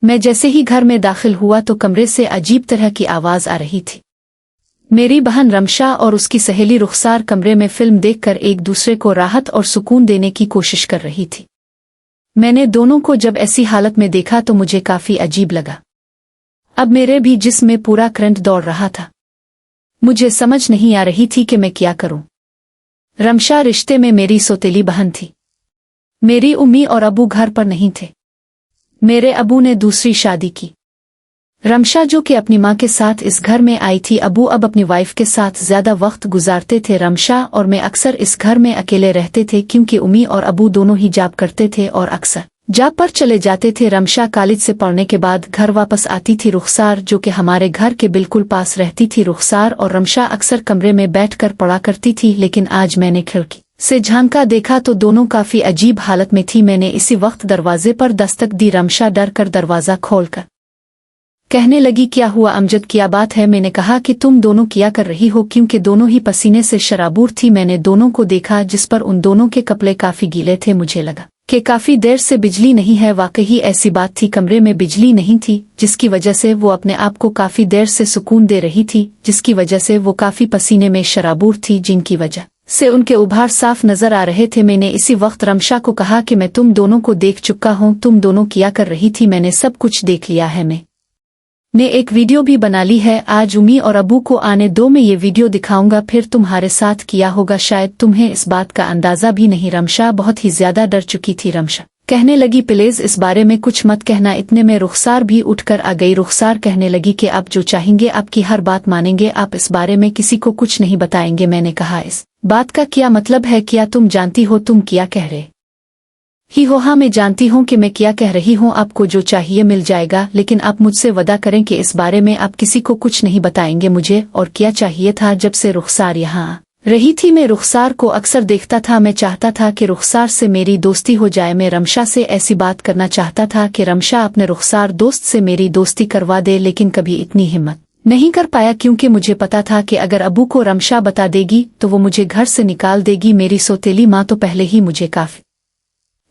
मैं जैसे ही घर में दाखिल हुआ तो कमरे से अजीब तरह की आवाज आ रही थी। मेरी बहन रमशा और उसकी सहेली रुखसार कमरे में फिल्म देखकर एक दूसरे को राहत और सुकून देने की कोशिश कर रही थी। मैंने दोनों को जब ऐसी हालत में देखा तो मुझे काफी अजीब लगा। अब मेरे भी जिस्म में पूरा करंट दौड़ रहा था। मुझे समझ नहीं आ रही थी कि मैं क्या करूं। रमशा रिश्ते में मेरी सौतेली बहन थी। मेरी उम्मी और अबू घर पर नहीं थे। मेरे अबू ने दूसरी शादी की। रमशा जो कि अपनी माँ के साथ इस घर में आई थी, अबू अब अपनी वाइफ के साथ ज्यादा वक्त गुजारते थे। रमशा और मैं अक्सर इस घर में अकेले रहते थे क्योंकि उम्मी और अबू दोनों ही जॉब करते थे और अक्सर जॉब पर चले जाते थे। रमशा कॉलेज से पढ़ने के बाद घर वापस आती थी। रुखसार जो कि हमारे घर के बिल्कुल पास रहती थी। रुखसार और रमशा अक्सर कमरे में बैठकर पढ़ा करती थी, लेकिन आज मैंने खिड़की से झांका देखा तो दोनों काफी अजीब हालत में थी। मैंने इसी वक्त दरवाजे पर दस्तक दी। रमशा डर कर दरवाजा खोलकर कहने लगी, क्या हुआ अमजद, क्या बात है? मैंने कहा कि तुम दोनों क्या कर रही हो, क्योंकि दोनों ही पसीने से शराबूर थी। मैंने दोनों को देखा जिस पर उन दोनों के कपड़े काफी गीले थे। मुझे लगा कि काफी देर से बिजली नहीं है। वाकई ऐसी बात थी, कमरे में बिजली नहीं थी, जिसकी वजह से वो अपने आप को काफी देर से सुकून दे रही थी, जिसकी वजह से वो काफी पसीने में शराबूर थी, जिनकी वजह से उनके उभार साफ नजर आ रहे थे। मैंने इसी वक्त रमशा को कहा कि मैं तुम दोनों को देख चुका हूँ, तुम दोनों क्या कर रही थी? मैंने सब कुछ देख लिया है। मैंने एक वीडियो भी बना ली है। आज उम्मी और अबू को आने दो, मैं ये वीडियो दिखाऊंगा, फिर तुम्हारे साथ किया होगा। शायद तुम्हें इस बात का अंदाजा भी नहीं। रमशा बहुत ही ज्यादा डर चुकी थी। रमशा कहने लगी, प्लीज इस बारे में कुछ मत कहना। इतने में रुखसार भी उठकर आ गई। रुखसार कहने लगी कि आप जो चाहेंगे आपकी हर बात मानेंगे, आप इस बारे में किसी को कुछ नहीं बताएंगे। मैंने कहा, इस बात का क्या मतलब है? क्या तुम जानती हो तुम क्या कह रहे ही हो? हाँ, मैं जानती हूँ कि मैं क्या कह रही हूँ। आपको जो चाहिए मिल जाएगा, लेकिन आप मुझसे वादा करें कि इस बारे में आप किसी को कुछ नहीं बताएंगे। मुझे और क्या चाहिए था? जब से रुखसार यहाँ रही थी मैं रुखसार को अक्सर देखता था। मैं चाहता था कि रुखसार से मेरी दोस्ती हो जाए। मैं रमशा से ऐसी बात करना चाहता था कि रमशा अपने रुखसार दोस्त से मेरी दोस्ती करवा दे, लेकिन कभी इतनी हिम्मत नहीं कर पाया, क्योंकि मुझे पता था कि अगर अबू को रमशा बता देगी तो वो मुझे घर से निकाल देगी। मेरी सौतेली माँ तो पहले ही मुझे काफी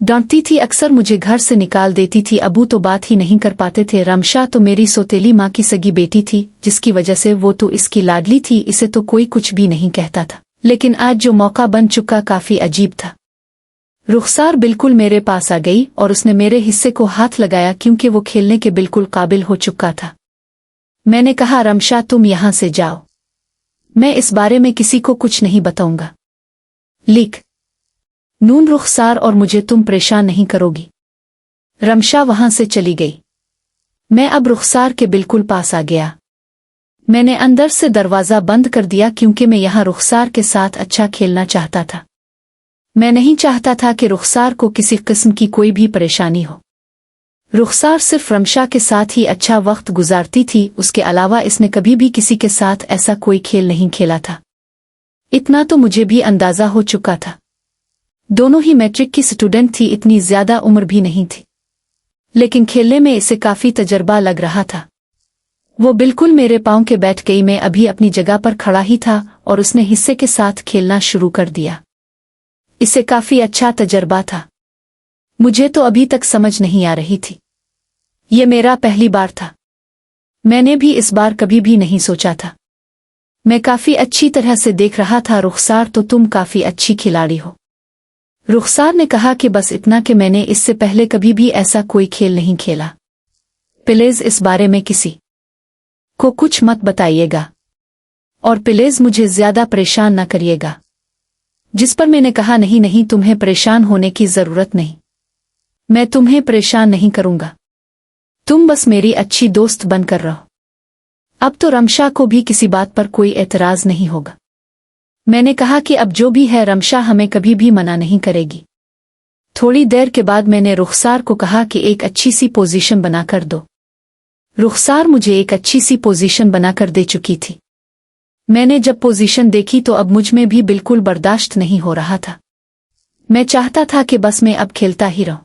डांटती थी, अक्सर मुझे घर से निकाल देती थी। अबू तो बात ही नहीं कर पाते थे। रमशा तो मेरी सौतेली माँ की सगी बेटी थी, जिसकी वजह से वो तो इसकी लाडली थी, इसे तो कोई कुछ भी नहीं कहता था। लेकिन आज जो मौका बन चुका काफी अजीब था। रुखसार बिल्कुल मेरे पास आ गई और उसने मेरे हिस्से को हाथ लगाया, क्योंकि वो खेलने के बिल्कुल काबिल हो चुका था। मैंने कहा, रमशा तुम यहाँ से जाओ, मैं इस बारे में किसी को कुछ नहीं बताऊंगा। लिख नून रुखसार, और मुझे तुम परेशान नहीं करोगी। रमशा वहां से चली गई। मैं अब रुखसार के बिल्कुल पास आ गया। मैंने अंदर से दरवाजा बंद कर दिया, क्योंकि मैं यहाँ रुखसार के साथ अच्छा खेलना चाहता था। मैं नहीं चाहता था कि रुखसार को किसी किस्म की कोई भी परेशानी हो। रुखसार सिर्फ रमशा के साथ ही अच्छा वक्त गुजारती थी, उसके अलावा इसने कभी भी किसी के साथ ऐसा कोई खेल नहीं खेला था। इतना तो मुझे भी अंदाजा हो चुका था। दोनों ही मैट्रिक की स्टूडेंट थी, इतनी ज्यादा उम्र भी नहीं थी, लेकिन खेलने में इसे काफी तजर्बा लग रहा था। वो बिल्कुल मेरे पांव के बैठ गई। मैं अभी अपनी जगह पर खड़ा ही था और उसने हिस्से के साथ खेलना शुरू कर दिया। इसे काफी अच्छा तजर्बा था। मुझे तो अभी तक समझ नहीं आ रही थी। ये मेरा पहली बार था। मैंने भी इस बार कभी भी नहीं सोचा था। मैं काफी अच्छी तरह से देख रहा था। रुखसार तो तुम काफी अच्छी खिलाड़ी हो। रुखसार ने कहा कि बस इतना कि मैंने इससे पहले कभी भी ऐसा कोई खेल नहीं खेला। प्लीज इस बारे में किसी को कुछ मत बताइएगा, और प्लीज मुझे ज्यादा परेशान न करिएगा। जिस पर मैंने कहा, नहीं नहीं, तुम्हें परेशान होने की जरूरत नहीं, मैं तुम्हें परेशान नहीं करूंगा। तुम बस मेरी अच्छी दोस्त बनकर रहो। अब तो रमशा को भी किसी बात पर कोई एतराज नहीं होगा। मैंने कहा कि अब जो भी है, रमशा हमें कभी भी मना नहीं करेगी। थोड़ी देर के बाद मैंने रुखसार को कहा कि एक अच्छी सी पोजीशन बनाकर दो। रुखसार मुझे एक अच्छी सी पोजीशन बनाकर दे चुकी थी। मैंने जब पोजीशन देखी तो अब मुझ में भी बिल्कुल बर्दाश्त नहीं हो रहा था। मैं चाहता था कि बस मैं अब खेलता ही रहूं।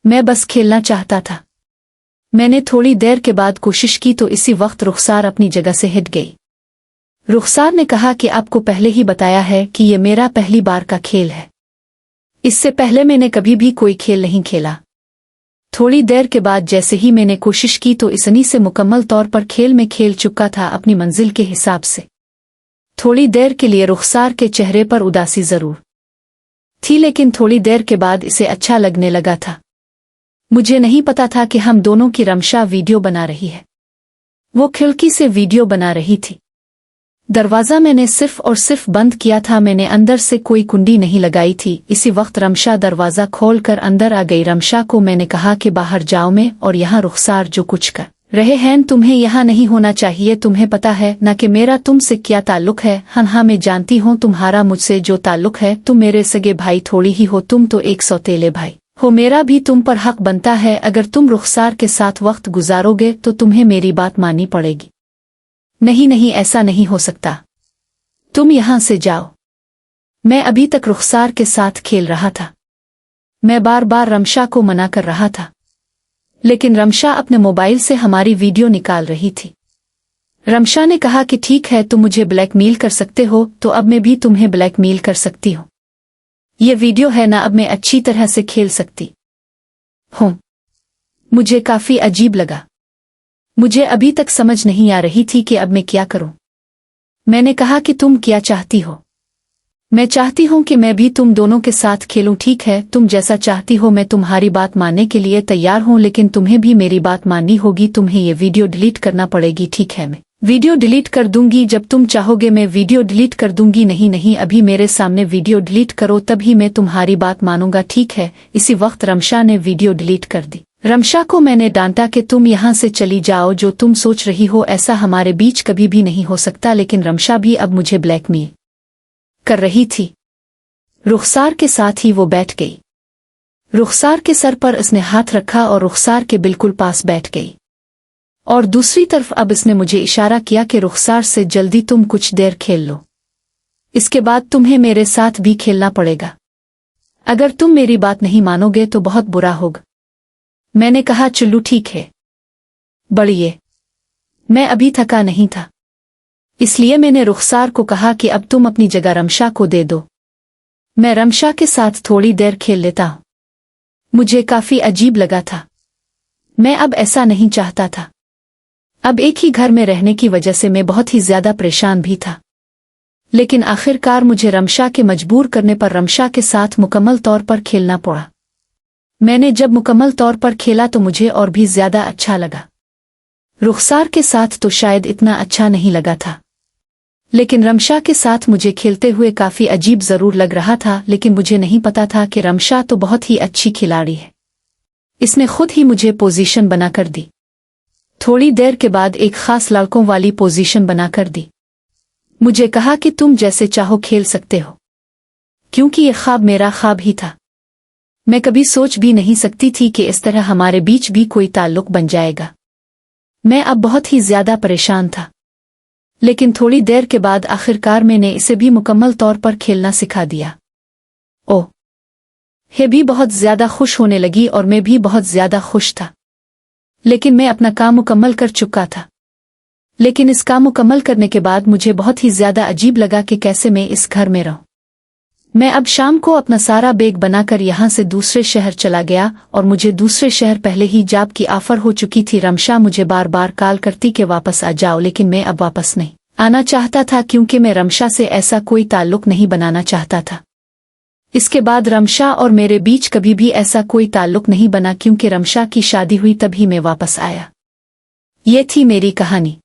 मैं बस खेलना चाहता था। मैंने थोड़ी देर के बाद कोशिश की तो इसी वक्त रुखसार अपनी जगह से हिट गई। रुखसार ने कहा कि आपको पहले ही बताया है कि ये मेरा पहली बार का खेल है। इससे पहले मैंने कभी भी कोई खेल नहीं खेला। थोड़ी देर के बाद जैसे ही मैंने कोशिश की तो इसनी से मुकम्मल तौर पर खेल में खेल चुका था अपनी मंजिल के हिसाब से। थोड़ी देर के लिए रुखसार के चेहरे पर उदासी जरूर थी, लेकिन थोड़ी देर के बाद इसे अच्छा लगने लगा था। मुझे नहीं पता था कि हम दोनों की रमशा वीडियो बना रही है। वो खिड़की से वीडियो बना रही थी। दरवाज़ा मैंने सिर्फ और सिर्फ बंद किया था, मैंने अंदर से कोई कुंडी नहीं लगाई थी। इसी वक्त रमशा दरवाज़ा खोलकर अंदर आ गई। रमशा को मैंने कहा कि बाहर जाओ मैं और यहाँ रुखसार जो कुछ कर रहे हैं तुम्हें यहाँ नहीं होना चाहिए। तुम्हें पता है ना कि मेरा तुमसे क्या ताल्लुक है? हाँ मैं जानती हूँ तुम्हारा मुझसे जो ताल्लुक है। तुम मेरे सगे भाई थोड़ी ही हो, तुम तो एक सौतेले भाई हो। मेरा भी तुम पर हक बनता है। अगर तुम रुखसार के साथ वक्त गुजारोगे तो तुम्हें मेरी बात माननी पड़ेगी। नहीं नहीं, ऐसा नहीं हो सकता, तुम यहाँ से जाओ। मैं अभी तक रुखसार के साथ खेल रहा था। मैं बार बार रमशा को मना कर रहा था, लेकिन रमशा अपने मोबाइल से हमारी वीडियो निकाल रही थी। रमशा ने कहा कि ठीक है, तुम मुझे ब्लैकमेल कर सकते हो तो अब मैं भी तुम्हें ब्लैकमेल कर सकती हूँ। ये वीडियो है ना, अब मैं अच्छी तरह से खेल सकती हूँ। मुझे काफी अजीब लगा। मुझे अभी तक समझ नहीं आ रही थी कि अब मैं क्या करूं। मैंने कहा कि तुम क्या चाहती हो? मैं चाहती हूं कि मैं भी तुम दोनों के साथ खेलूं। ठीक है, तुम जैसा चाहती हो, मैं तुम्हारी बात मानने के लिए तैयार हूं, लेकिन तुम्हें भी मेरी बात माननी होगी। तुम्हें ये वीडियो डिलीट करना पड़ेगी। ठीक है, मैं वीडियो डिलीट कर दूंगी जब तुम चाहोगे। मैं वीडियो डिलीट कर दूंगी। नहीं नहीं, अभी मेरे सामने वीडियो डिलीट करो, तभी मैं तुम्हारी बात मानूंगा। ठीक है। इसी वक्त रमशा ने वीडियो डिलीट कर दी। रमशा को मैंने डांटा कि तुम यहाँ से चली जाओ। जो तुम सोच रही हो ऐसा हमारे बीच कभी भी नहीं हो सकता। लेकिन रमशा भी अब मुझे ब्लैकमेल कर रही थी। रुखसार के साथ ही वो बैठ गई। रुखसार के सर पर उसने हाथ रखा और रुखसार के बिल्कुल पास बैठ गई। और दूसरी तरफ अब इसने मुझे इशारा किया कि रुखसार से जल्दी तुम कुछ देर खेल लो, इसके बाद तुम्हें मेरे साथ भी खेलना पड़ेगा। अगर तुम मेरी बात नहीं मानोगे तो बहुत बुरा होगा। मैंने कहा चलो ठीक है, बढ़िए। मैं अभी थका नहीं था, इसलिए मैंने रुखसार को कहा कि अब तुम अपनी जगह रमशा को दे दो, मैं रमशा के साथ थोड़ी देर खेल लेता हूं। मुझे काफी अजीब लगा था। मैं अब ऐसा नहीं चाहता था। अब एक ही घर में रहने की वजह से मैं बहुत ही ज्यादा परेशान भी था, लेकिन आखिरकार मुझे रमशा के मजबूर करने पर रमशा के साथ मुकम्मल तौर पर खेलना पड़ा। मैंने जब मुकम्मल तौर पर खेला तो मुझे और भी ज्यादा अच्छा लगा। रुखसार के साथ तो शायद इतना अच्छा नहीं लगा था, लेकिन रमशा के साथ मुझे खेलते हुए काफी अजीब जरूर लग रहा था। लेकिन मुझे नहीं पता था कि रमशा तो बहुत ही अच्छी खिलाड़ी है। इसने खुद ही मुझे पोजीशन बनाकर दी। थोड़ी देर के बाद एक खास लड़कों वाली पोजीशन बनाकर दी। मुझे कहा कि तुम जैसे चाहो खेल सकते हो, क्योंकि ये ख्वाब मेरा ख्वाब ही था। मैं कभी सोच भी नहीं सकती थी कि इस तरह हमारे बीच भी कोई ताल्लुक बन जाएगा। मैं अब बहुत ही ज्यादा परेशान था, लेकिन थोड़ी देर के बाद आखिरकार मैंने इसे भी मुकम्मल तौर पर खेलना सिखा दिया। ओह, ये भी बहुत ज्यादा खुश होने लगी और मैं भी बहुत ज्यादा खुश था। लेकिन मैं अपना काम मुकम्मल कर चुका था। लेकिन इस काम मुकम्मल करने के बाद मुझे बहुत ही ज्यादा अजीब लगा कि कैसे मैं इस घर में रहूं। मैं अब शाम को अपना सारा बैग बनाकर यहाँ से दूसरे शहर चला गया और मुझे दूसरे शहर पहले ही जॉब की ऑफर हो चुकी थी। रमशा मुझे बार बार कॉल करती कि वापस आ जाओ, लेकिन मैं अब वापस नहीं आना चाहता था, क्योंकि मैं रमशा से ऐसा कोई ताल्लुक नहीं बनाना चाहता था। इसके बाद रमशा और मेरे बीच कभी भी ऐसा कोई ताल्लुक नहीं बना, क्योंकि रमशा की शादी हुई तभी मैं वापस आया। ये थी मेरी कहानी।